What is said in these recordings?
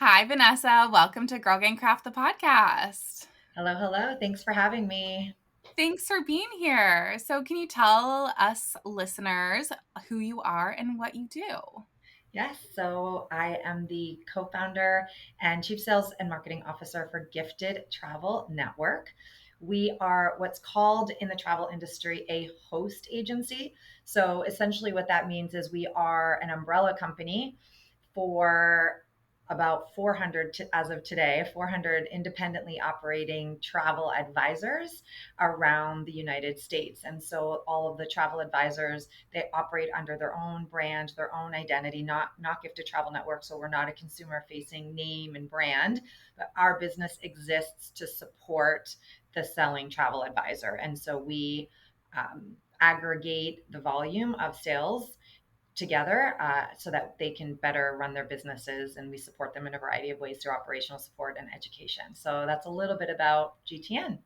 Hi, Vanessa. Welcome to Girl Gang Craft, the podcast. Hello, hello. Thanks for having me. Thanks for being here. So, can you tell us listeners who you are and what you do? Yes, so I am the co founder and chief sales and marketing officer for Gifted Travel Network. We are what's called in the travel industry a host agency. So, essentially, what that means is we are an umbrella company for about 400 as of today, 400 independently operating travel advisors around the United States. And so all of the travel advisors, they operate under their own brand, their own identity, not Gifted Travel Network. So we're not a consumer facing name and brand, but our business exists to support the selling travel advisor. And so we aggregate the volume of sales together so that they can better run their businesses, and we support them in a variety of ways through operational support and education. So that's a little bit about GTN.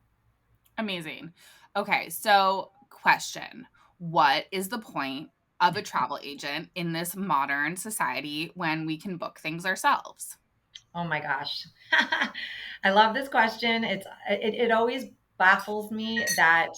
Amazing. Okay, so question. What is the point of a travel agent in this modern society when we can book things ourselves? Oh my gosh. I love this question. It always baffles me that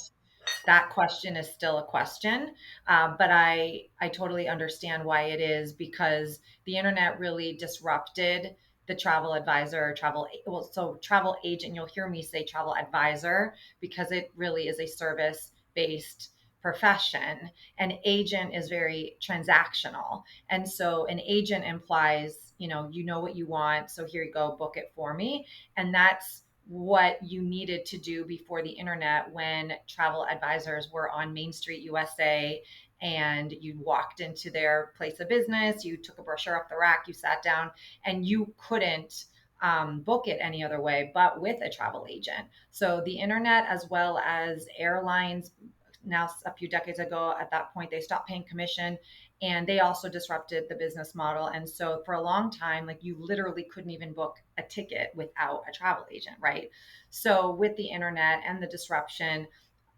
that question is still a question, but I totally understand why it is, because the internet really disrupted the travel advisor or travel agent. You'll hear me say travel advisor because it really is a service based profession. An agent is very transactional, and so an agent implies, you know what you want, so here you go, book it for me. And that's what you needed to do before the internet, when travel advisors were on Main Street USA, and you walked into their place of business, you took a brochure off the rack, you sat down, and you couldn't book it any other way but with a travel agent. So the internet, as well as airlines, now a few decades ago, at that point they stopped paying commission, and they also disrupted the business model. And so for a long time, like, you literally couldn't even book a ticket without a travel agent, right? So with the internet and the disruption,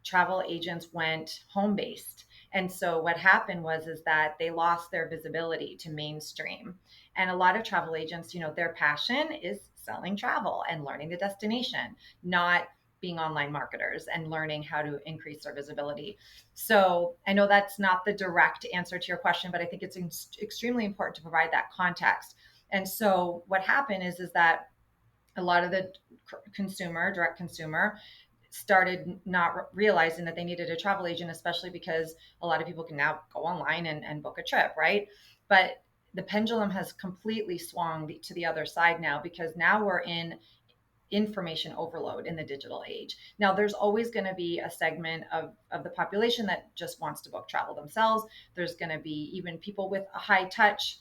travel agents went home based. And so what happened was is that they lost their visibility to mainstream. And a lot of travel agents, their passion is selling travel and learning the destination, not being online marketers and learning how to increase their visibility. So I know that's not the direct answer to your question, but I think it's extremely important to provide that context. And so what happened is that a lot of the direct consumer, started not realizing that they needed a travel agent, especially because a lot of people can now go online and book a trip, right? But the pendulum has completely swung to the other side now, because now we're in information overload in the digital age. Now, there's always going to be a segment of the population that just wants to book travel themselves. There's going to be even people with a high touch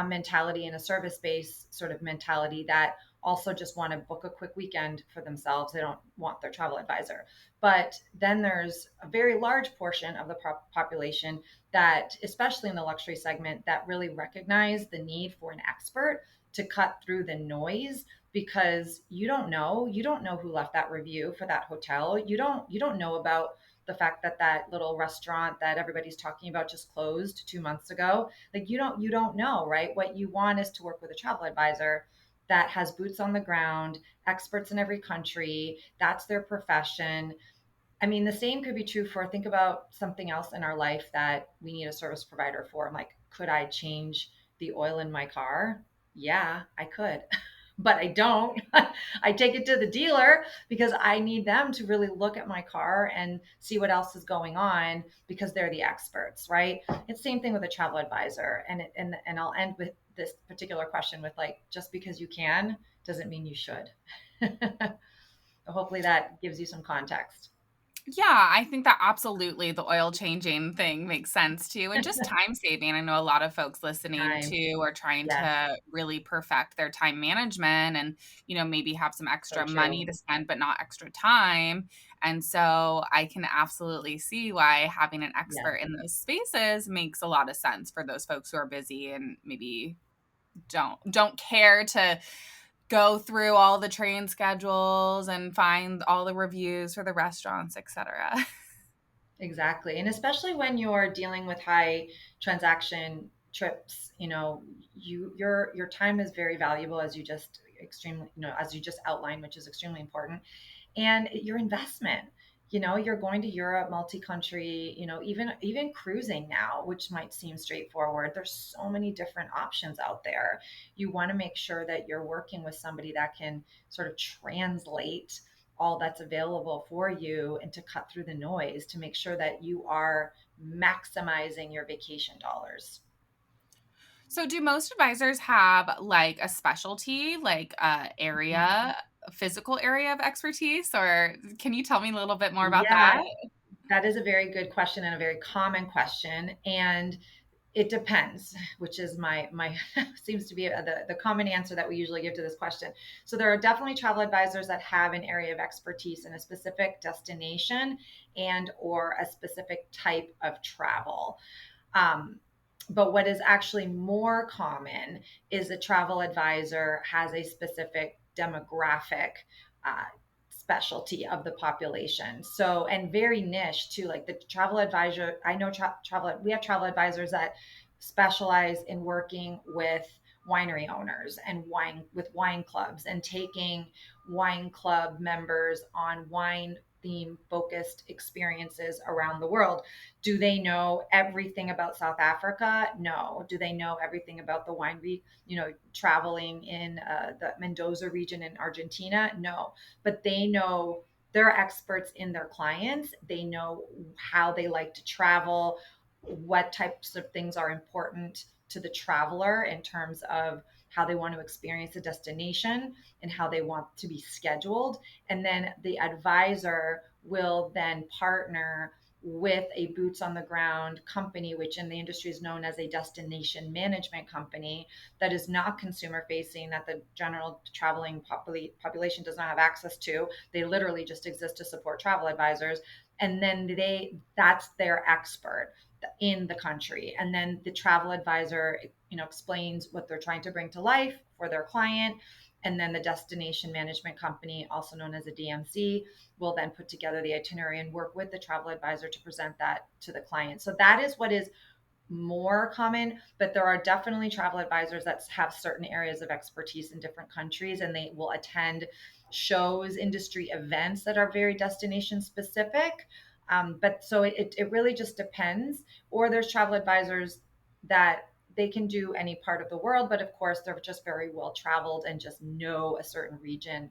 mentality and a service based sort of mentality that also just want to book a quick weekend for themselves. They don't want their travel advisor. But then there's a very large portion of the population that, especially in the luxury segment, that really recognize the need for an expert to cut through the noise, because you don't know who left that review for that hotel. You don't know about the fact that that little restaurant that everybody's talking about just closed 2 months ago. Like, you don't know, right? What you want is to work with a travel advisor that has boots on the ground, experts in every country. That's their profession. I mean, the same could be true for, think about something else in our life that we need a service provider for. I'm like, could I change the oil in my car? Yeah, I could. But I don't. I take it to the dealer because I need them to really look at my car and see what else is going on, because they're the experts, right? It's the same thing with a travel advisor. And I'll end with this particular question with, like, just because you can doesn't mean you should. Hopefully that gives you some context. Yeah, I think that absolutely the oil changing thing makes sense too. And just time saving. I know a lot of folks listening Time. to are trying Yes. to really perfect their time management and, maybe have some So extra money true. to spend, but not extra time. And so I can absolutely see why having an Yes. expert in those spaces makes a lot of sense for those folks who are busy and maybe don't care to go through all the train schedules and find all the reviews for the restaurants, etc. Exactly. And especially when you're dealing with high trips, your time is very valuable, as you just extremely, as you just outlined, which is extremely important. And your investment, you're going to Europe, multi-country, even cruising now, which might seem straightforward. There's so many different options out there. You want to make sure that you're working with somebody that can sort of translate all that's available for you and to cut through the noise to make sure that you are maximizing your vacation dollars. So, do most advisors have like a specialty, like a physical area of expertise, or can you tell me a little bit more about Yeah, that? that is a very good question and a very common question. And it depends, which is my seems to be the common answer that we usually give to this question. So there are definitely travel advisors that have an area of expertise in a specific destination and or a specific type of travel. Um, but what is actually more common is a travel advisor has a specific demographic uh, specialty of the population. So, and very niche too. Like the travel advisor, I know we have travel advisors that specialize in working with winery owners and wine clubs and taking wine club members on wine theme focused experiences around the world. Do they know everything about South Africa? No. Do they know everything about the wine, traveling in the Mendoza region in Argentina? No. But they know, they're experts in their clients. They know how they like to travel, what types of things are important to the traveler in terms of how they want to experience a destination and how they want to be scheduled. And then the advisor will then partner with a boots on the ground company, which in the industry is known as a destination management company, that is not consumer facing, that the general traveling population does not have access to. They literally just exist to support travel advisors. And then that's their expert in the country. And then the travel advisor, explains what they're trying to bring to life for their client. And then the destination management company, also known as a DMC, will then put together the itinerary and work with the travel advisor to present that to the client. So that is what is more common, but there are definitely travel advisors that have certain areas of expertise in different countries, and they will attend shows, industry events that are very destination specific. But so it really just depends. Or there's travel advisors that they can do any part of the world, but of course they're just very well traveled and just know a certain region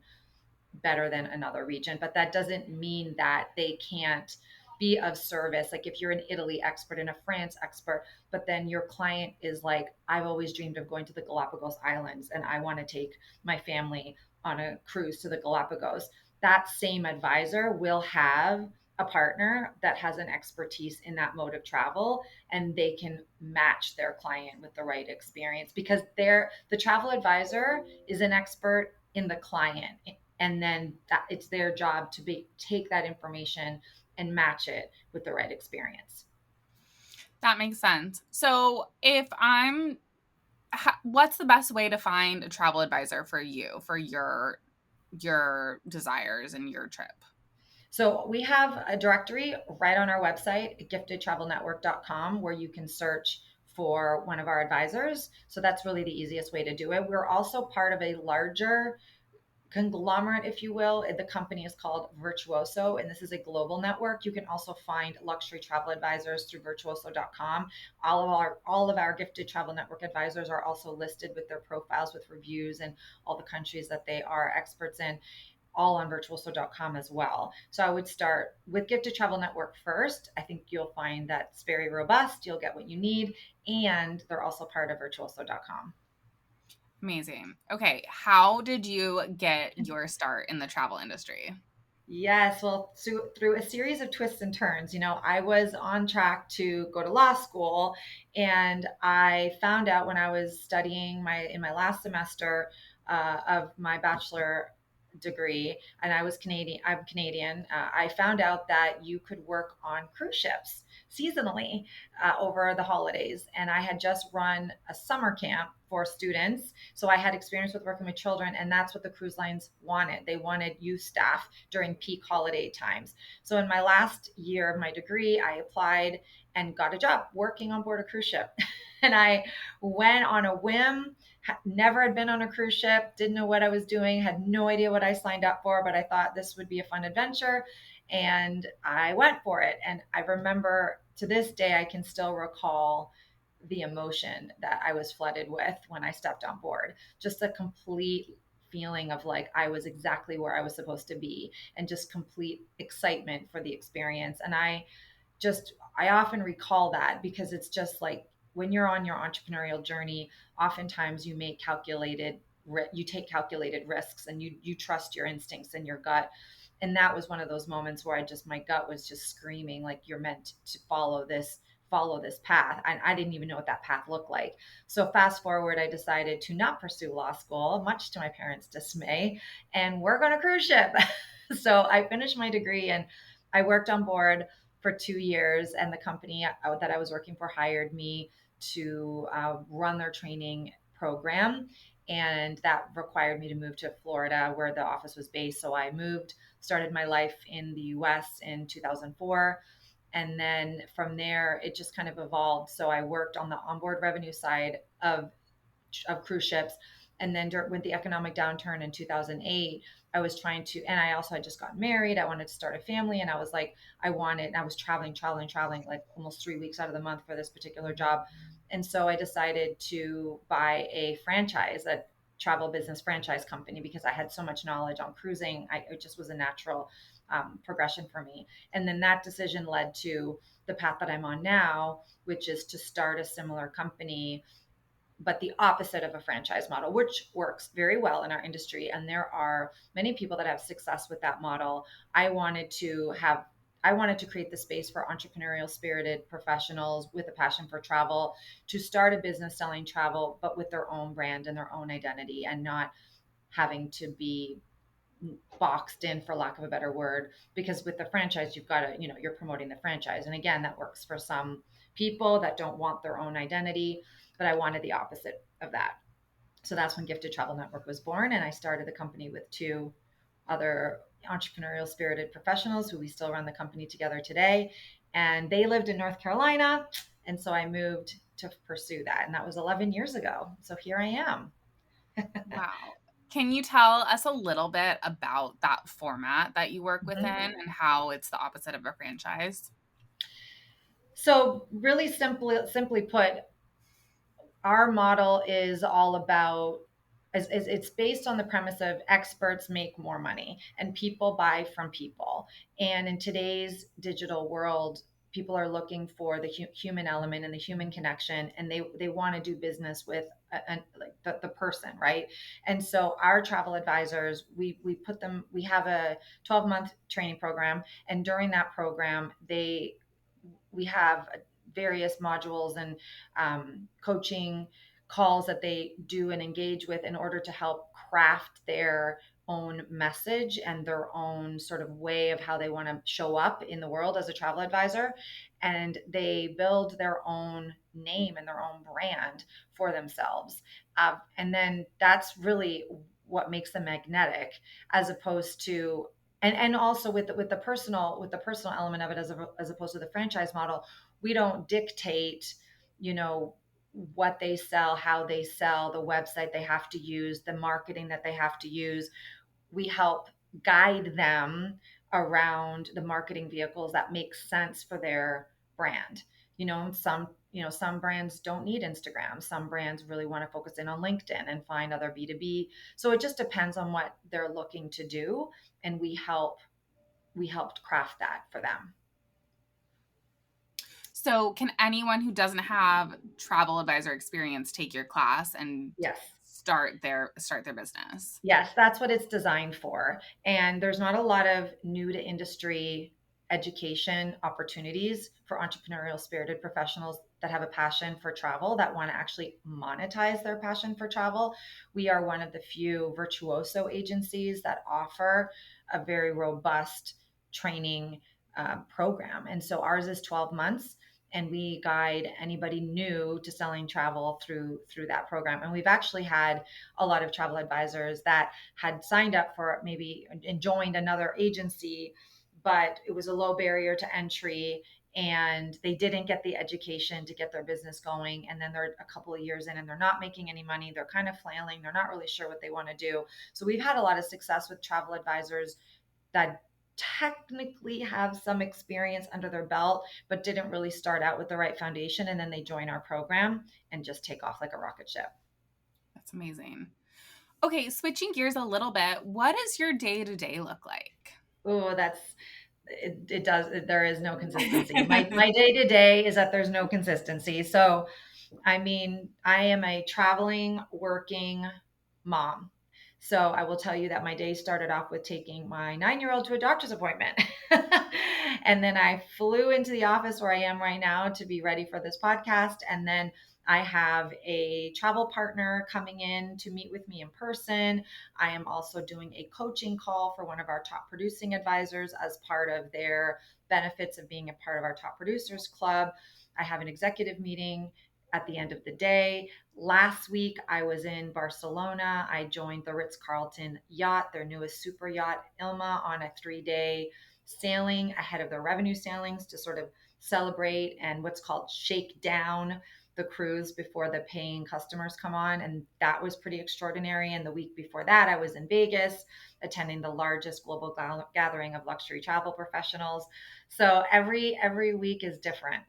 better than another region. But that doesn't mean that they can't be of service. Like if you're an Italy expert and a France expert, but then your client is like, I've always dreamed of going to the Galapagos Islands and I want to take my family on a cruise to the Galapagos. That same advisor will have a partner that has an expertise in that mode of travel, and they can match their client with the right experience because the travel advisor is an expert in the client, and then that it's their job to take that information and match it with the right experience. That makes sense. So, if what's the best way to find a travel advisor for you for your desires and your trip? So we have a directory right on our website, giftedtravelnetwork.com, where you can search for one of our advisors. So that's really the easiest way to do it. We're also part of a larger conglomerate, if you will. The company is called Virtuoso, and this is a global network. You can also find luxury travel advisors through virtuoso.com. All of our gifted travel network advisors are also listed with their profiles with reviews and all the countries that they are experts in, all on virtuoso.com as well. So I would start with Gifted Travel Network first. I think you'll find that's very robust. You'll get what you need, and they're also part of virtuoso.com. Amazing. Okay, how did you get your start in the travel industry? Yes, well, so through a series of twists and turns, I was on track to go to law school, and I found out when I was studying in my last semester of my bachelor degree, and I was Canadian. I'm Canadian. I found out that you could work on cruise ships seasonally over the holidays, and I had just run a summer camp for students, so I had experience with working with children, and that's what the cruise lines wanted. They wanted youth staff during peak holiday times. So in my last year of my degree, I applied and got a job working on board a cruise ship. And I went on a whim, never had been on a cruise ship, didn't know what I was doing, had no idea what I signed up for, but I thought this would be a fun adventure. And I went for it. And I remember to this day, I can still recall the emotion that I was flooded with when I stepped on board. Just a complete feeling of like I was exactly where I was supposed to be, and just complete excitement for the experience. And I often recall that because it's just like when you're on your entrepreneurial journey, oftentimes you take calculated risks, and you trust your instincts and your gut. And that was one of those moments where my gut was just screaming like, you're meant to follow this path. And I didn't even know what that path looked like. So fast forward, I decided to not pursue law school, much to my parents' dismay, and work on a cruise ship. So I finished my degree and I worked on board for 2 years, and the company that I was working for hired me to run their training program. And that required me to move to Florida, where the office was based. So I moved, started my life in the US in 2004. And then from there, it just kind of evolved. So I worked on the onboard revenue side of cruise ships. And then with the economic downturn in 2008, I was trying to, and I also had just gotten married. I wanted to start a family. And I was like, I was traveling like almost 3 weeks out of the month for this particular job. And so I decided to buy a travel business franchise company, because I had so much knowledge on cruising. It just was a natural progression for me. And then that decision led to the path that I'm on now, which is to start a similar company, but the opposite of a franchise model, which works very well in our industry. And there are many people that have success with that model. I wanted to create the space for entrepreneurial spirited professionals with a passion for travel to start a business selling travel, but with their own brand and their own identity, and not having to be boxed in, for lack of a better word. Because with the franchise, you've got to, you're promoting the franchise. And again, that works for some people that don't want their own identity, but I wanted the opposite of that. So that's when Gifted Travel Network was born. And I started the company with two other entrepreneurial spirited professionals who we still run the company together today. And they lived in North Carolina. And so I moved to pursue that. And that was 11 years ago. So here I am. Wow. Can you tell us a little bit about that format that you work within Mhm. and how it's the opposite of a franchise? So really simply put, our model is all about it's based on the premise of experts make more money and people buy from people. And in today's digital world, people are looking for the human element and the human connection, and they want to do business with like the person, right? And so our travel advisors, we have a 12-month training program, and during that program we have various modules and coaching calls that they do and engage with in order to help craft their own message and their own sort of way of how they want to show up in the world as a travel advisor. And they build their own name and their own brand for themselves. And then that's really what makes them magnetic, as opposed to, and also with the personal element of it, as opposed to the franchise model. We don't dictate, you know, what they sell, how they sell, the website they have to use, the marketing that they have to use. We help guide them around the marketing vehicles that make sense for their brand. Some brands don't need Instagram. Some brands really want to focus in on LinkedIn and find other B2B. So it just depends on what they're looking to do, and we helped craft that for them. So, can anyone who doesn't have travel advisor experience take your class and Yes. start their business? Yes, that's what it's designed for. And there's not a lot of new to industry education opportunities for entrepreneurial spirited professionals that have a passion for travel, that want to actually monetize their passion for travel. We are one of the few virtuoso agencies that offer a very robust training program. And so ours is 12 months, and we guide anybody new to selling travel through that program. And we've actually had a lot of travel advisors that had signed up for maybe and joined another agency, but it was a low barrier to entry, and they didn't get the education to get their business going. And then they're a couple of years in and they're not making any money. They're kind of flailing. They're not really sure what they want to do. So we've had a lot of success with travel advisors that technically have some experience under their belt, but didn't really start out with the right foundation. And then they join our program and just take off like a rocket ship. That's amazing. Okay, switching gears a little bit, what does your day to day look like? Oh, it does. There is no consistency. My day to day is that there's no consistency. So I mean, I am a traveling, working mom. So I will tell you that my day started off with taking my 9-year-old to a doctor's appointment. And then I flew into the office where I am right now to be ready for this podcast. And then I have a travel partner coming in to meet with me in person. I am also doing a coaching call for one of our top producing advisors as part of their benefits of being a part of our top producers club. I have an executive meeting at the end of the day. Last week, I was in Barcelona. I joined the Ritz Carlton yacht, their newest super yacht, Ilma, on a 3-day sailing ahead of their revenue sailings to sort of celebrate and what's called shake down the cruise before the paying customers come on. And that was pretty extraordinary. And the week before that, I was in Vegas attending the largest global gathering of luxury travel professionals. So every week is different.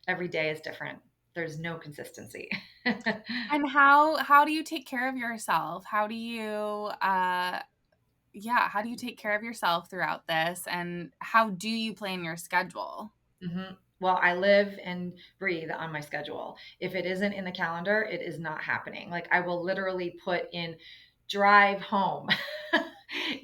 Every day is different. There's no consistency. And how do you take care of yourself? How do you yeah, how do you take care of yourself throughout this, and how do you plan your schedule? Well, I live and breathe on my schedule. If it isn't in the calendar, it is not happening. Like I will literally put in drive home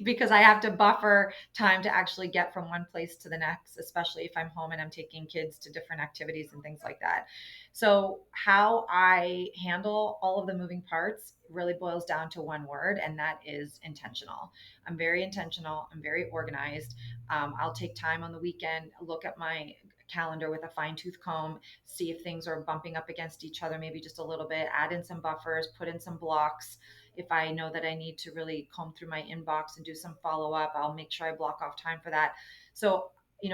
because I have to buffer time to actually get from one place to the next, especially if I'm home and I'm taking kids to different activities and things like that. So, how I handle all of the moving parts really boils down to one word, and that is intentional. I'm very intentional, I'm very organized. I'll take time on the weekend, look at my calendar with a fine tooth comb, see if things are bumping up against each other, maybe just a little bit, add in some buffers, put in some blocks. If I know that I need to really comb through my inbox and do some follow up, I'll make sure I block off time for that. So,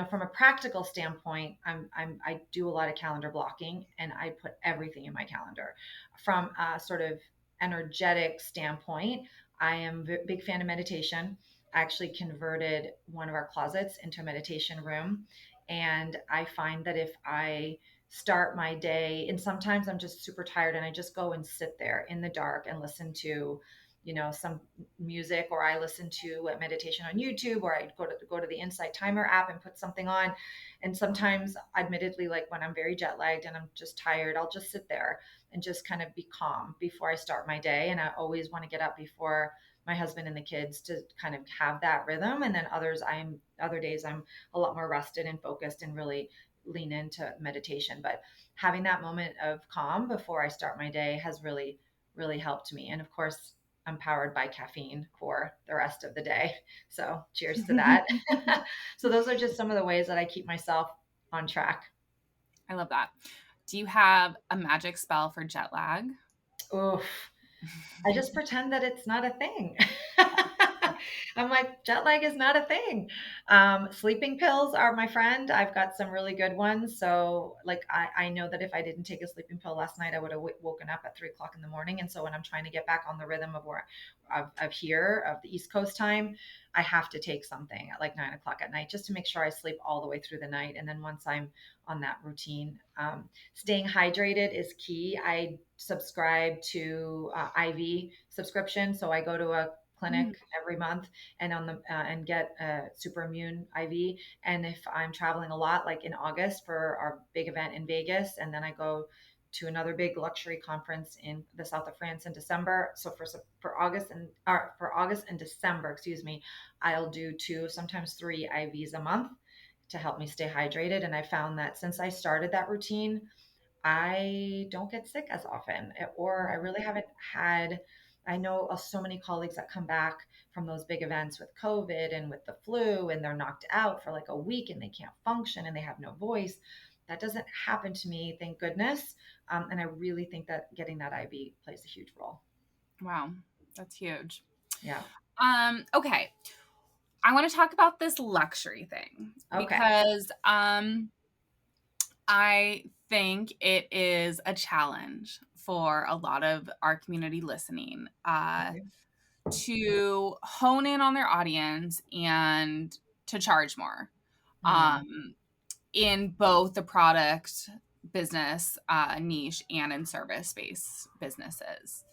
from a practical standpoint, I do a lot of calendar blocking and I put everything in my calendar. From a sort of energetic standpoint, I am a big fan of meditation. I actually converted one of our closets into a meditation room. And I find that if I start my day, and sometimes I'm just super tired and I just go and sit there in the dark and listen to, some music, or I listen to a meditation on YouTube, or I go to the Insight Timer app and put something on. And sometimes, admittedly, like when I'm very jet lagged and I'm just tired, I'll just sit there and just kind of be calm before I start my day. And I always want to get up before my husband and the kids to kind of have that rhythm. And then other days I'm a lot more rested and focused and really lean into meditation. But having that moment of calm before I start my day has really, really helped me. And of course, I'm powered by caffeine for the rest of the day. So cheers to that. So those are just some of the ways that I keep myself on track. I love that. Do you have a magic spell for jet lag? Oof. I just pretend that it's not a thing. I'm like, jet lag is not a thing. Sleeping pills are my friend. I've got some really good ones. So, like, I know that if I didn't take a sleeping pill last night, I would have woken up at 3 o'clock in the morning. And so, when I'm trying to get back on the rhythm of the East Coast time, I have to take something at like 9 o'clock at night just to make sure I sleep all the way through the night. And then once I'm on that routine, staying hydrated is key. I subscribe to IV subscription, so I go to a Mm. clinic every month and and get a super immune IV. And if I'm traveling a lot, like in August for our big event in Vegas, and then I go to another big luxury conference in the south of France in December. So for August and December, excuse me, I'll do 2, sometimes 3 IVs a month to help me stay hydrated. And I found that since I started that routine, I don't get sick as often, or I really haven't had. I know of so many colleagues that come back from those big events with COVID and with the flu, and they're knocked out for like a week and they can't function and they have no voice. That doesn't happen to me, thank goodness. And I really think that getting that IV plays a huge role. Wow, that's huge. Yeah. Okay. I want to talk about this luxury thing Okay. because I think it is a challenge for a lot of our community listening Okay. to hone in on their audience and to charge more. Mm, In both the product business niche and in service based businesses.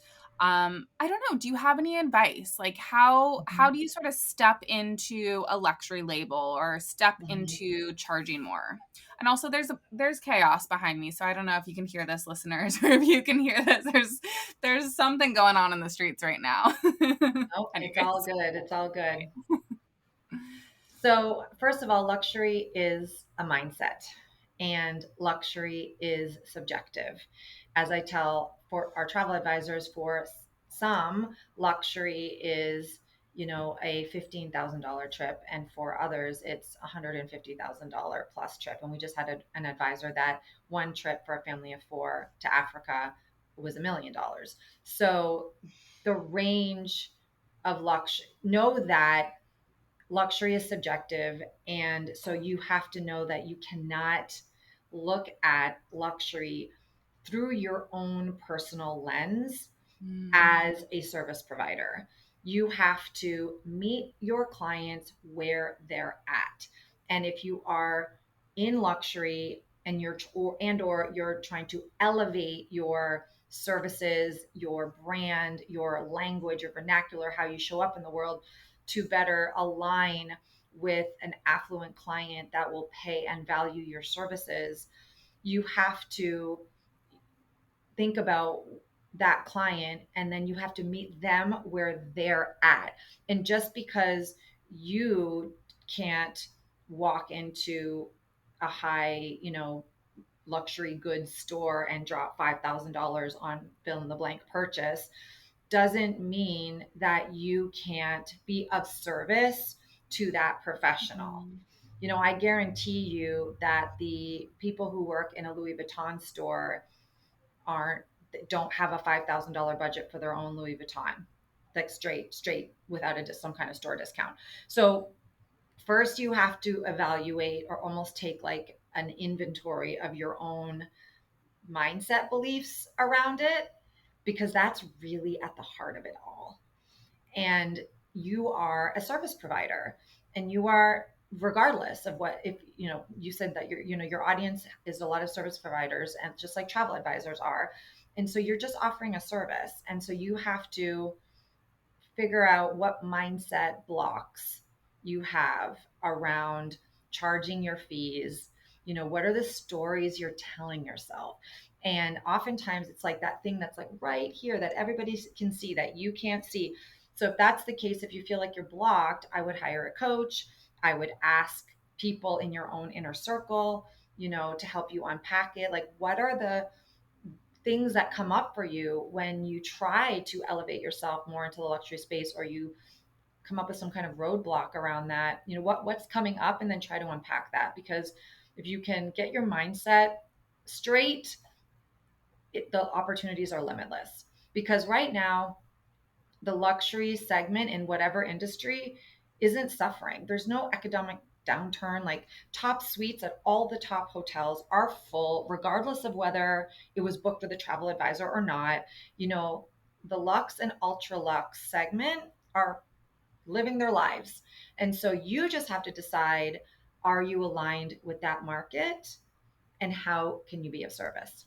I don't know. Do you have any advice? Like how mhm, do you sort of step into a luxury label or step mhm. into charging more? And also, there's chaos behind me, so I don't know if you can hear this, listeners, or if you can hear this. There's something going on in the streets right now. Oh, it's all Anyways, good. It's all good. So, first of all, luxury is a mindset and luxury is subjective. As I tell for our travel advisors, for some, luxury is, a $15,000 trip, and for others, it's $150,000 plus trip. And we just had an advisor that one trip for a family of four to Africa was $1 million. So, the range of luxury, know that luxury is subjective. And so you have to know that you cannot look at luxury through your own personal lens Mm, as a service provider. You have to meet your clients where they're at. And if you are in luxury and or you're trying to elevate your services, your brand, your language, your vernacular, how you show up in the world to better align with an affluent client that will pay and value your services, you have to think about that client and then you have to meet them where they're at. And just because you can't walk into a high, luxury goods store and drop $5,000 on fill in the blank purchase doesn't mean that you can't be of service to that professional. mm, I guarantee you that the people who work in a Louis Vuitton store aren't don't have a $5,000 budget for their own Louis Vuitton, like straight without some kind of store discount. So first you have to evaluate or almost take like an inventory of your own mindset beliefs around it, because that's really at the heart of it all. And you are a service provider, and you are, regardless of what, if you said that your audience is a lot of service providers, and just like travel advisors are, and so you're just offering a service, and so you have to figure out what mindset blocks you have around charging your fees. What are the stories you're telling yourself? And oftentimes it's like that thing that's like right here that everybody can see that you can't see. So if that's the case, if you feel like you're blocked, I would hire a coach. I would ask people in your own inner circle, to help you unpack it. Like, what are the things that come up for you when you try to elevate yourself more into the luxury space, or you come up with some kind of roadblock around that? What's coming up, and then try to unpack that. Because if you can get your mindset straight, the opportunities are limitless. Because right now, the luxury segment in whatever industry isn't suffering. There's no economic downturn. Like, top suites at all the top hotels are full, regardless of whether it was booked with a travel advisor or not. You know, the luxe and ultra luxe segment are living their lives. And so you just have to decide, are you aligned with that market, and how can you be of service?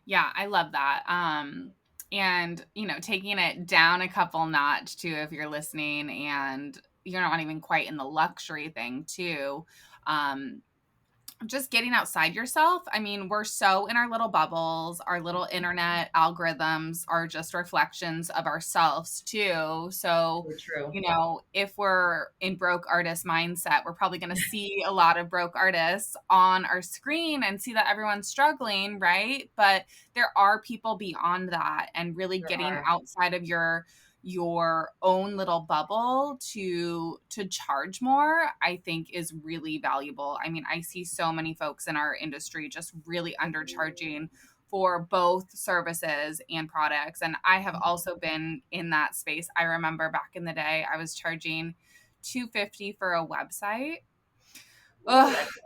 yeah, I love that. And taking it down a couple notch too, if you're listening and you're not even quite in the luxury thing too. Um, just getting outside yourself. I mean, we're so in our little bubbles. Our little internet algorithms are just reflections of ourselves too. So, So true. if we're in broke artist mindset, we're probably going to see a lot of broke artists on our screen and see that everyone's struggling, right? But there are people beyond that, and really There getting are. outside of your own little bubble to charge more, I think is really valuable. I mean, I see so many folks in our industry just really undercharging for both services and products, and I have also been in that space. I remember back in the day I was charging 250 for a website. Ooh, Ugh. that's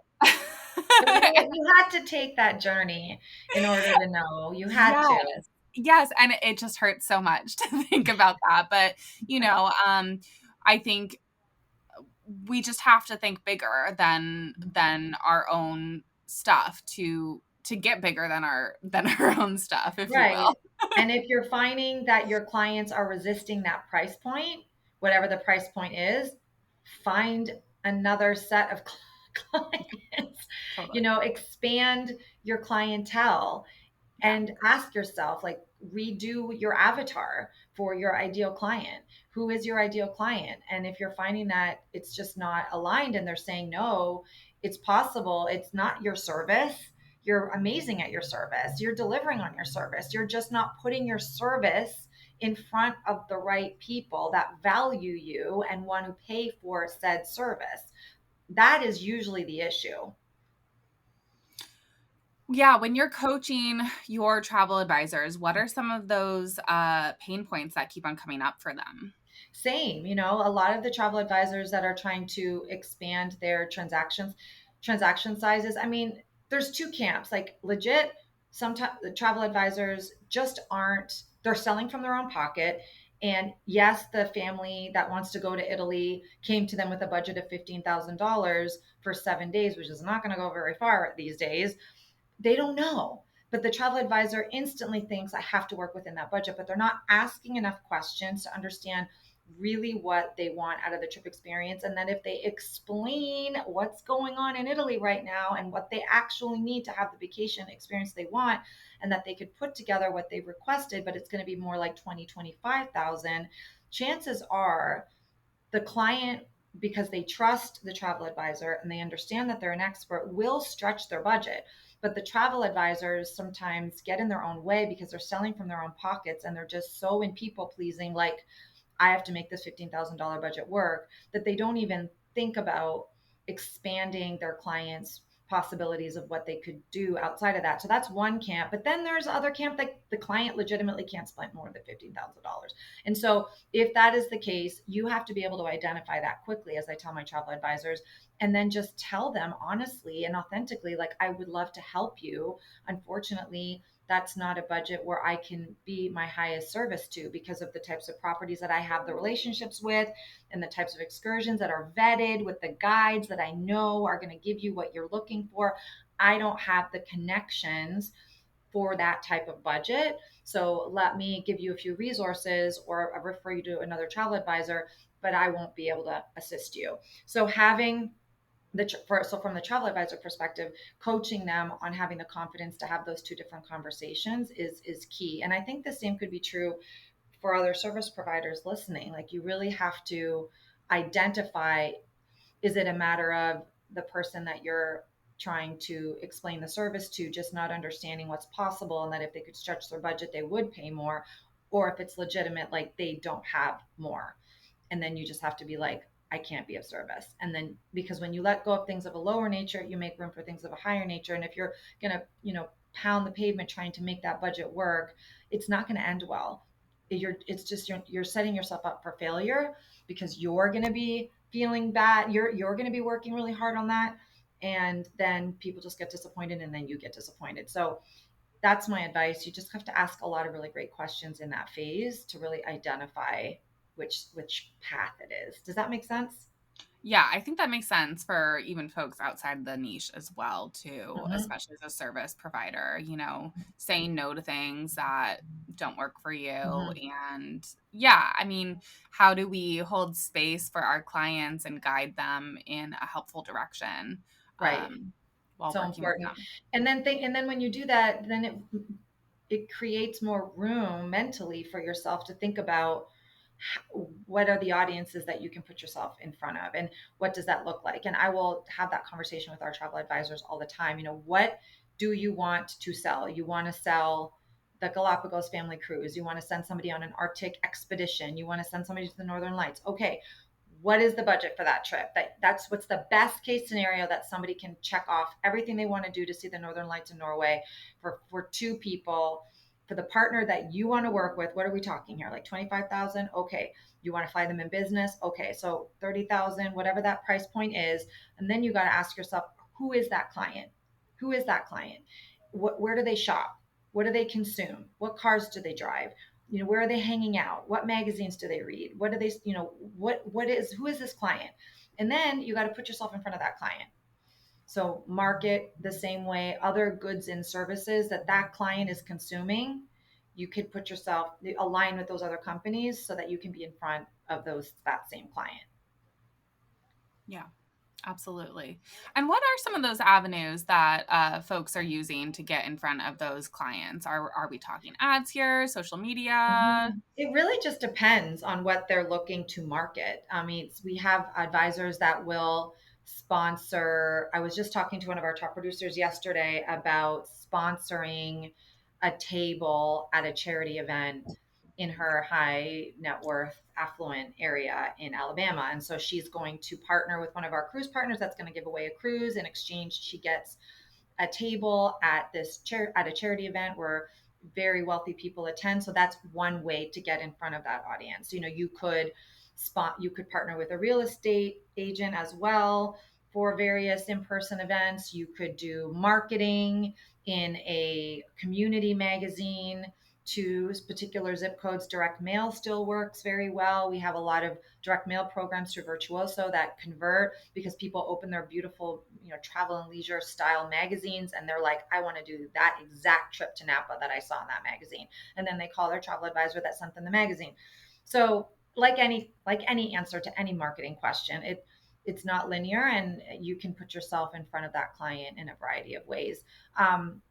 But you know what? You had to take that journey in order to know. You had Yes. to. Yes, and it just hurts so much to think about that, but, I think we just have to think bigger than our own stuff to get bigger than our own stuff, if you will. Right. And if you're finding that your clients are resisting that price point, whatever the price point is, find another set of clients. Totally. Expand your clientele Yeah. and ask yourself, like, redo your avatar for your ideal client. Who is your ideal client? And if you're finding that it's just not aligned and they're saying no, it's possible it's not your service. You're amazing at your service, you're delivering on your service, you're just not putting your service in front of the right people that value you and want to pay for said service. That is usually the issue. Yeah, when you're coaching your travel advisors, what are some of those, pain points that keep on coming up for them? Same, a lot of the travel advisors that are trying to expand their transaction sizes. I mean, there's two camps, like legit. Sometimes the travel advisors just aren't, they're selling from their own pocket. And yes, the family that wants to go to Italy came to them with a budget of $15,000 for 7 days, which is not going to go very far these days. They don't know. But the travel advisor instantly thinks I have to work within that budget, but they're not asking enough questions to understand really what they want out of the trip experience. And then if they explain what's going on in Italy right now and what they actually need to have the vacation experience they want, and that they could put together what they requested, but it's going to be more like 20, 25,000, chances are the client, because they trust the travel advisor and they understand that they're an expert, will stretch their budget. But the travel advisors sometimes get in their own way because they're selling from their own pockets and they're just so in people pleasing, like, I have to make this $15,000 budget work, that they don't even think about expanding their clients' possibilities of what they could do outside of that. So that's one camp. But then there's other camp that the client legitimately can't spend more than $15,000. And so if that is the case, you have to be able to identify that quickly, as I tell my travel advisors, and then just tell them honestly and authentically, like, I would love to help you. Unfortunately, that's not a budget where I can be my highest service to, because of the types of properties that I have the relationships with and the types of excursions that are vetted with the guides that I know are going to give you what you're looking for. I don't have the connections for that type of budget. So let me give you a few resources or refer you to another travel advisor, but I won't be able to assist you. So having so from the travel advisor perspective, coaching them on having the confidence to have those two different conversations is key. And I think the same could be true for other service providers listening. Like, you really have to identify, is it a matter of the person that you're trying to explain the service to just not understanding what's possible, and that if they could stretch their budget they would pay more, or if it's legitimate, like they don't have more, and then you just have to be like, I can't be of service. And then, because when you let go of things of a lower nature, you make room for things of a higher nature. And if you're gonna pound the pavement trying to make that budget work, it's not going to end well. You're setting yourself up for failure, because you're going to be feeling bad, you're going to be working really hard on that, and then people just get disappointed, and then you get disappointed. So that's my advice. You just have to ask a lot of really great questions in that phase to really identify which path it is. Does that make sense? Yeah, I think that makes sense for even folks outside the niche as well too, Mm-hmm. especially as a service provider, saying no to things that don't work for you. Mm-hmm. And yeah, I mean, how do we hold space for our clients and guide them in a helpful direction, Right. while So working with important. them? And then when you do that, then it creates more room mentally for yourself to think about what are the audiences that you can put yourself in front of, and what does that look like. And I will have that conversation with our travel advisors all the time. What do you want to sell? You want to sell the Galapagos family cruise, you want to send somebody on an Arctic expedition, you want to send somebody to the Northern Lights. Okay, what is the budget for that trip? That's what's the best case scenario, that somebody can check off everything they want to do to see the Northern Lights in Norway for two people. For the partner that you want to work with, what are we talking here? Like 25,000? Okay. You want to fly them in business? Okay. So 30,000, whatever that price point is. And then you got to ask yourself, who is that client? Who is that client? Where do they shop? What do they consume? What cars do they drive? Where are they hanging out? What magazines do they read? What do they, who is this client? And then you got to put yourself in front of that client. So market the same way other goods and services that client is consuming. You could put yourself align with those other companies so that you can be in front of that same client. Yeah, absolutely. And what are some of those avenues that folks are using to get in front of those clients? Are we talking ads here, social media? It really just depends on what they're looking to market. I mean, we have advisors that will sponsor. I was just talking to one of our top producers yesterday about sponsoring a table at a charity event in her high net worth affluent area in Alabama. And so she's going to partner with one of our cruise partners that's going to give away a cruise. In exchange, she gets a table at at a charity event where very wealthy people attend. So that's one way to get in front of that audience. You could partner with a real estate agent as well for various in-person events. You could do marketing in a community magazine to particular zip codes. Direct mail still works very well. We have a lot of direct mail programs through Virtuoso that convert because people open their beautiful, travel and leisure style magazines and they're like, I want to do that exact trip to Napa that I saw in that magazine. And then they call their travel advisor that sent them the magazine. So like any answer to any marketing question, it's not linear and you can put yourself in front of that client in a variety of ways.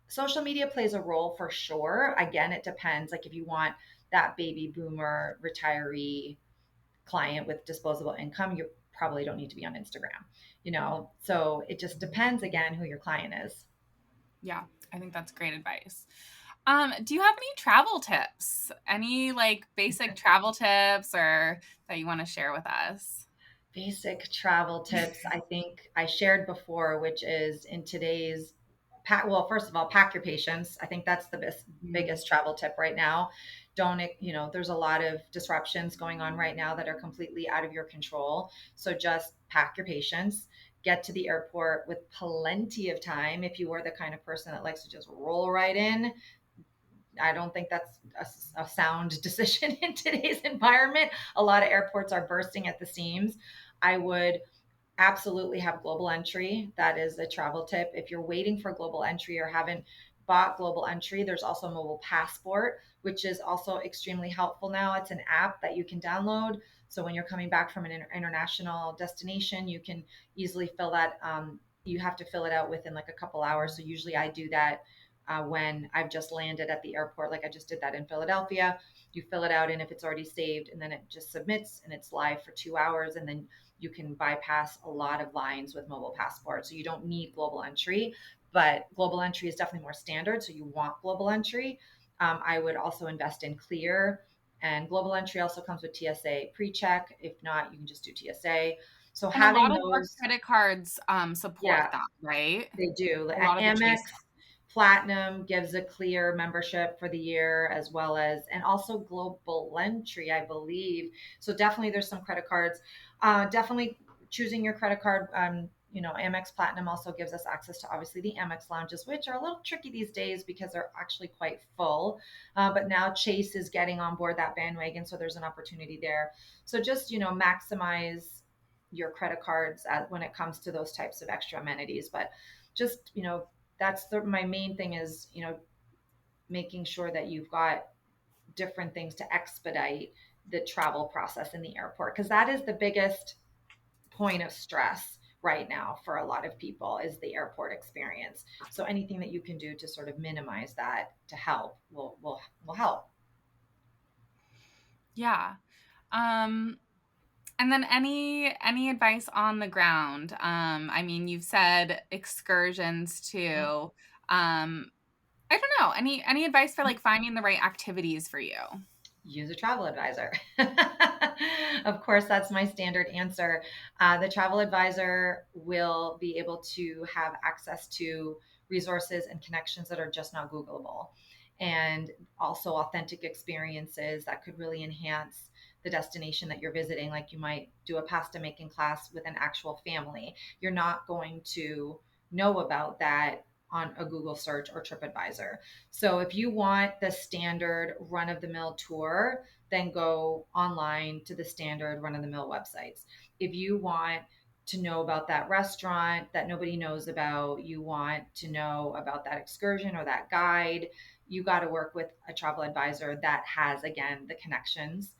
Social media plays a role for sure. Again, it depends. Like if you want that baby boomer retiree client with disposable income, you probably don't need to be on Instagram, So it just depends again who your client is. Yeah, I think that's great advice. Do you have any travel tips? Any like basic travel tips or that you want to share with us? Basic travel tips I think I shared before, which is in today's well, first of all, pack your patience. I think that's the biggest travel tip right now. Don't, there's a lot of disruptions going on right now that are completely out of your control. So just pack your patience, get to the airport with plenty of time. If you are the kind of person that likes to just roll right in, I don't think that's a sound decision in today's environment. A lot of airports are bursting at the seams. I would absolutely have global entry. That is a travel tip. If you're waiting for global entry or haven't bought global entry, there's also mobile passport, which is also extremely helpful now. It's an app that you can download. So when you're coming back from an international destination, you can easily fill that. You have to fill it out within like a couple hours. So usually I do that when I've just landed at the airport. Like I just did that in Philadelphia. You fill it out, and if it's already saved, and then it just submits and it's live for 2 hours. And then you can bypass a lot of lines with mobile passport. So you don't need global entry, but global entry is definitely more standard. So you want global entry. I would also invest in Clear. And global entry also comes with TSA pre-check. If not, you can just do TSA. So And a lot having of our those, credit cards support yeah, that, right? they do. A lot of the Amex Chase. Platinum gives a Clear membership for the year, as well as, and also Global Entry, I believe. So definitely there's some credit cards. Definitely choosing your credit card. Amex Platinum also gives us access to obviously the Amex lounges, which are a little tricky these days because they're actually quite full. But now Chase is getting on board that bandwagon, so there's an opportunity there. So just maximize your credit cards when it comes to those types of extra amenities. But just that's my main thing is making sure that you've got different things to expedite the travel process in the airport, because that is the biggest point of stress right now for a lot of people is the airport experience. So anything that you can do to sort of minimize that to help will help. Yeah. Um, and then any advice on the ground? I mean, you've said excursions too. Um, I don't know. Any advice for like finding the right activities for you? Use a travel advisor. Of course, that's my standard answer. The travel advisor will be able to have access to resources and connections that are just not Googleable, and also authentic experiences that could really enhance the destination that you're visiting. Like you might do a pasta making class with an actual family. You're not going to know about that on a Google search or TripAdvisor. So if you want the standard run of the mill tour, then go online to the standard run of the mill websites. If you want to know about that restaurant that nobody knows about, you want to know about that excursion or that guide, you got to work with a travel advisor that has, again, the connections.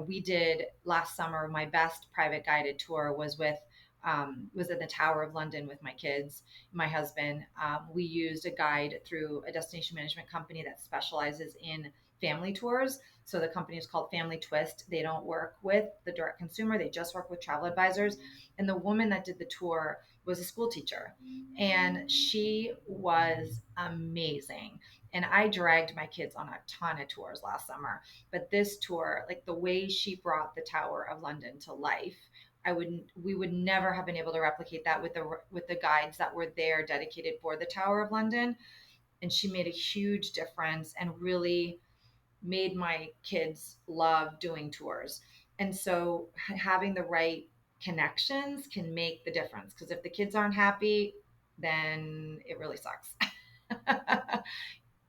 We did last summer, my best private guided tour was at the Tower of London with my kids, my husband. We used a guide through a destination management company that specializes in family tours. So the company is called Family Twist. They don't work with the direct consumer, they just work with travel advisors. And the woman that did the tour was a school teacher, and she was amazing. And I dragged my kids on a ton of tours last summer. But this tour, like the way she brought the Tower of London to life, we would never have been able to replicate that with the guides that were there dedicated for the Tower of London. And she made a huge difference and really made my kids love doing tours. And so having the right connections can make the difference, because if the kids aren't happy, then it really sucks.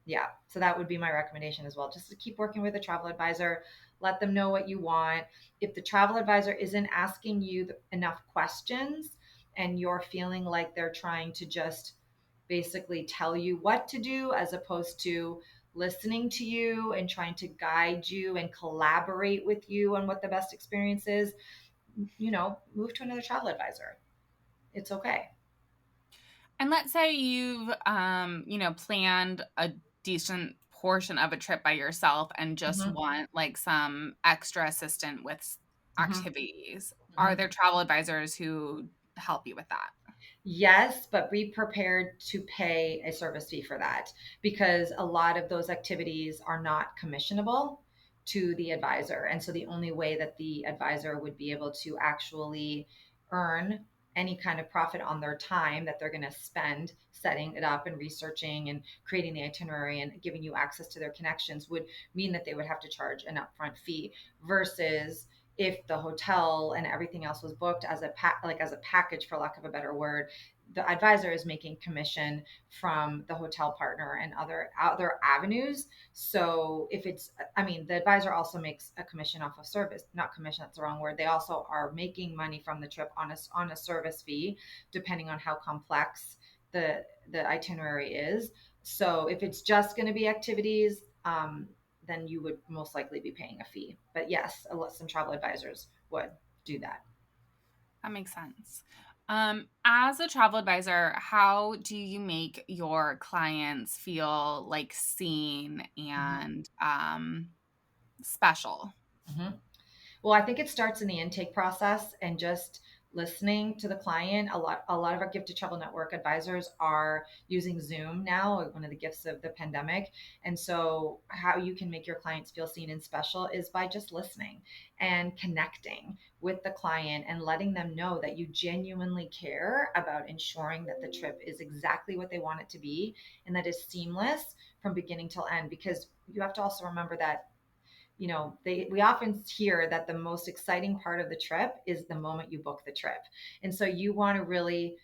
Yeah, so that would be my recommendation as well, just to keep working with a travel advisor. Let them know what you want. If the travel advisor isn't asking you enough questions and you're feeling like they're trying to just basically tell you what to do as opposed to listening to you and trying to guide you and collaborate with you on what the best experience is, move to another travel advisor. It's okay. And let's say you've, planned a decent portion of a trip by yourself and just Hmm. want like some extra assistant with Hmm. activities. Are Hmm. there travel advisors who help you with that? Yes, but be prepared to pay a service fee for that, because a lot of those activities are not commissionable to the advisor. And so the only way that the advisor would be able to actually earn any kind of profit on their time that they're going to spend setting it up and researching and creating the itinerary and giving you access to their connections would mean that they would have to charge an upfront fee, versus if the hotel and everything else was booked as as a package, for lack of a better word, the advisor is making commission from the hotel partner and other avenues. So if it's, I mean, the advisor also makes a commission off of service, not commission, that's the wrong word. They also are making money from the trip on a service fee, depending on how complex the itinerary is. So if it's just going to be activities, then you would most likely be paying a fee. But yes, some travel advisors would do that. That makes sense. As a travel advisor, how do you make your clients feel like seen Mhm. and special? Mhm. Well, I think it starts in the intake process and just listening to the client. A lot of our Gift to Travel Network advisors are using Zoom now, one of the gifts of the pandemic. And so how you can make your clients feel seen and special is by just listening and connecting with the client and letting them know that you genuinely care about ensuring that the trip is exactly what they want it to be and that is seamless from beginning till end. Because you have to also remember that we often hear that the most exciting part of the trip is the moment you book the trip. And so you want to really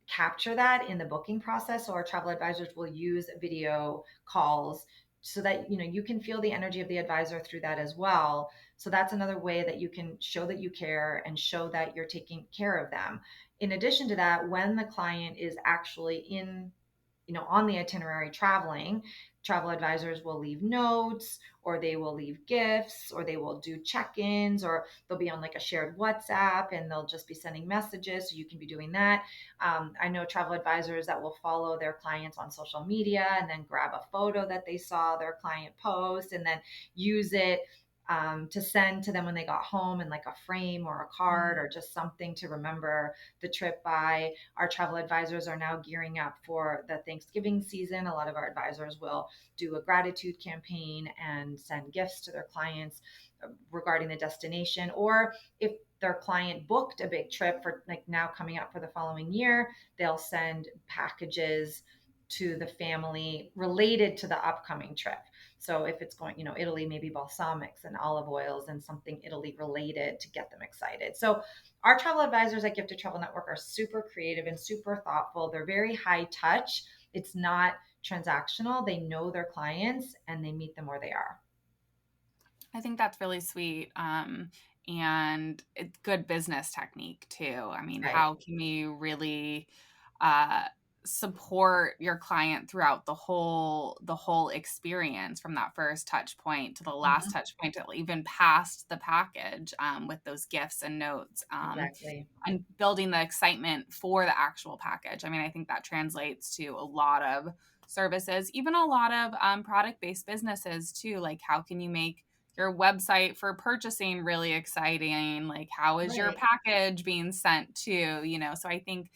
capture that in the booking process. So our travel advisors will use video calls so that you can feel the energy of the advisor through that as well. So that's another way that you can show that you care and show that you're taking care of them. In addition to that, when the client is actually on the itinerary traveling, travel advisors will leave notes, or they will leave gifts, or they will do check-ins, or they'll be on like a shared WhatsApp and they'll just be sending messages. So you can be doing that. I know travel advisors that will follow their clients on social media and then grab a photo that they saw their client post and then use it to send to them when they got home in like a frame or a card or just something to remember the trip by. Our travel advisors are now gearing up for the Thanksgiving season. A lot of our advisors will do a gratitude campaign and send gifts to their clients regarding the destination. Or if their client booked a big trip for like now coming up for the following year, they'll send packages to the family related to the upcoming trip. So if it's going, Italy, maybe balsamics and olive oils and something Italy related to get them excited. So our travel advisors at Gifted Travel Network are super creative and super thoughtful. They're very high touch, It's not transactional. They know their clients and they meet them where they are. I think that's really sweet. And it's good business technique too. I mean, Right. how can you really uh, support your client throughout the whole experience from that first touch point to the last Mhm. touch point, to even past the package, with those gifts and notes, Exactly. and building the excitement for the actual package. I mean, I think that translates to a lot of services, even a lot of product based businesses too. Like, how can you make your website for purchasing really exciting? Like, how is your Right. package being sent to, so I think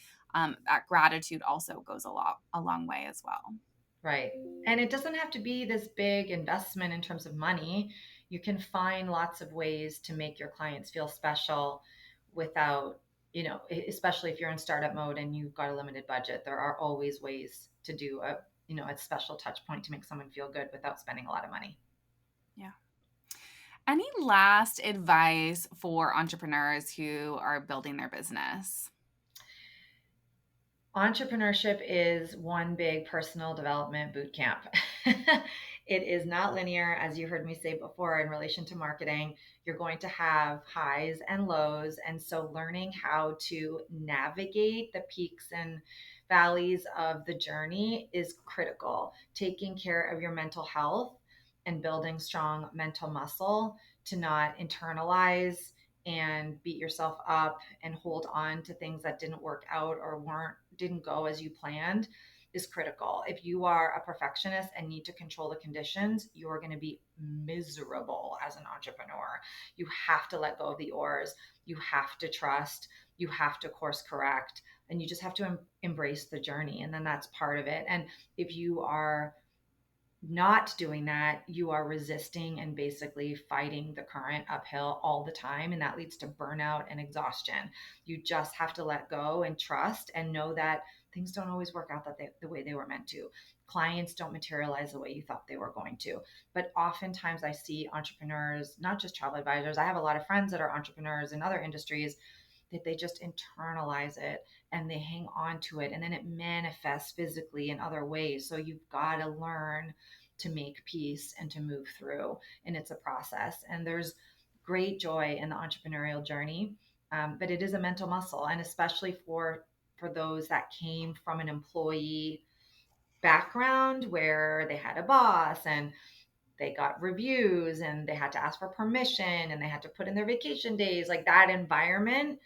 that gratitude also goes a long way as well. Right. And it doesn't have to be this big investment in terms of money. You can find lots of ways to make your clients feel special without, especially if you're in startup mode and you've got a limited budget, there are always ways to do a special touch point to make someone feel good without spending a lot of money. Yeah. Any last advice for entrepreneurs who are building their business? Entrepreneurship is one big personal development boot camp. It is not linear, as you heard me say before, in relation to marketing. You're going to have highs and lows. And so, learning how to navigate the peaks and valleys of the journey is critical. Taking care of your mental health and building strong mental muscle to not internalize and beat yourself up and hold on to things that didn't work out or didn't go as you planned is critical. If you are a perfectionist and need to control the conditions, you are going to be miserable as an entrepreneur. You have to let go of the oars. You have to trust. You have to course correct. And you just have to embrace the journey. And then that's part of it. And if you are not doing that, you are resisting and basically fighting the current uphill all the time. And that leads to burnout and exhaustion. You just have to let go and trust and know that things don't always work out the way they were meant to. Clients don't materialize the way you thought they were going to. But oftentimes I see entrepreneurs, not just travel advisors, I have a lot of friends that are entrepreneurs in other industries, that they just internalize it and they hang on to it and then it manifests physically in other ways. So you've got to learn to make peace and to move through, and it's a process, and there's great joy in the entrepreneurial journey. But it is a mental muscle, and especially for those that came from an employee background where they had a boss and they got reviews and they had to ask for permission and they had to put in their vacation days, like that environment.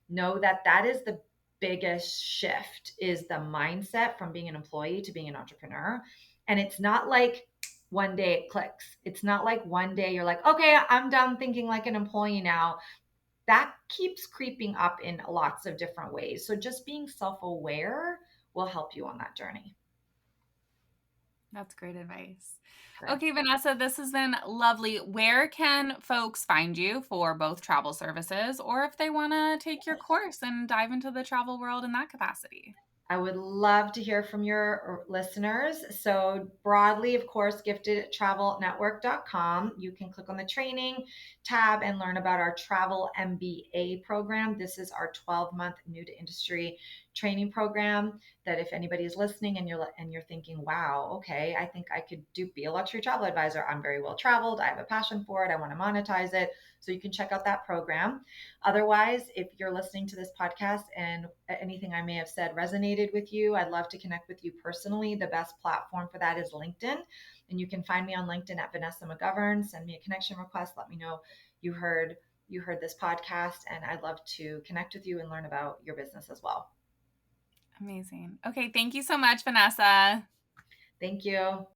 Know that that is the biggest shift, is the mindset from being an employee to being an entrepreneur. And it's not like one day it clicks. It's not like one day you're like, okay, I'm done thinking like an employee now. That keeps creeping up in lots of different ways. So just being self-aware will help you on that journey. That's great advice. Okay. Okay, Vanessa, this has been lovely. Where can folks find you for both travel services, or if they want to take your course and dive into the travel world in that capacity? I would love to hear from your listeners. So, broadly, of course, giftedtravelnetwork.com. You can click on the training tab and learn about our travel MBA program. This is our 12-month new to industry training program that if anybody is listening and you're thinking, "Wow, okay, I think I could be a luxury travel advisor. I'm very well traveled. I have a passion for it. I want to monetize it." So, you can check out that program. Otherwise, if you're listening to this podcast and anything I may have said resonated with you, I'd love to connect with you personally. The best platform for that is LinkedIn. And you can find me on LinkedIn at Vanessa McGovern. Send me a connection request. Let me know you heard this podcast, and I'd love to connect with you and learn about your business as well. Amazing. Okay, thank you so much, Vanessa. Thank you.